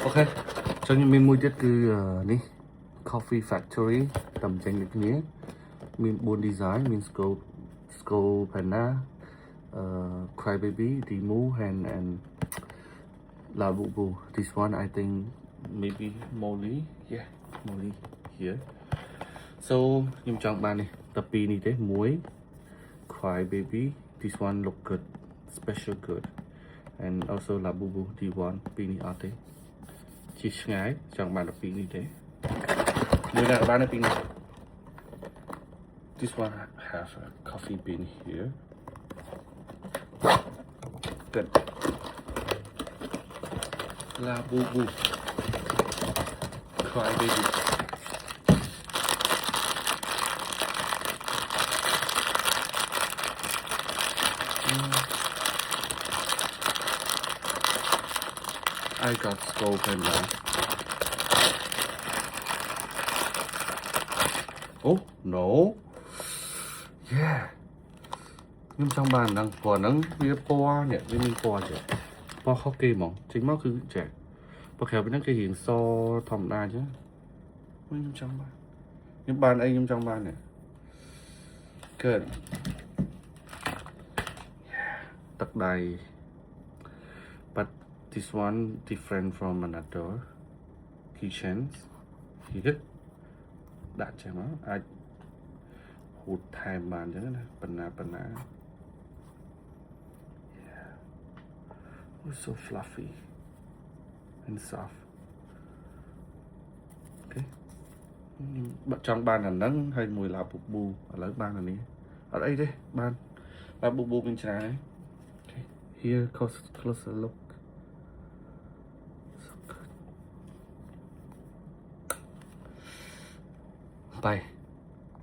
Ok, cho những mình mua chất từ ní Coffee Factory tầm tranh được nhé. Mình buôn design, mình scope penna, Crybaby, Demo, and La Bubu. This one I think maybe Molly, yeah, Molly here. So, nhưng trong bàn này tập pi này thế muối, Crybaby. This one look good, special good, and also La Bubu, D1, pini ate. Chỉ ngái chẳng bàn được pin như thế. Người nào bán được pin này. This one has a coffee bean here. Good. La Bubu. Cry baby. I got spoken now. Oh no. Yeah. Nhưng trong bàn đang quả nắng với po nhỉ, với mình po chứ. Po khó kê mỏng, chính nó cứ trẻ. Po khéo với những cái hình so thòng đa chứ. Nhưng trong bàn. Nhưng bàn anh trong bàn này. Good. Yeah. Tắc đầy. But this one different from another kitchens. Here. Đã chẳng nó. I hụt thèm bàn chứ này. Bần nà. Yeah. Oh, so fluffy and soft. Okay. Trong bàn là nắng hay mùi là bục bù ở lấy bàn là ní. Ở đây đây, bàn. Là bục bù bên trái đấy. Okay. Here, closer look. So good. Bye.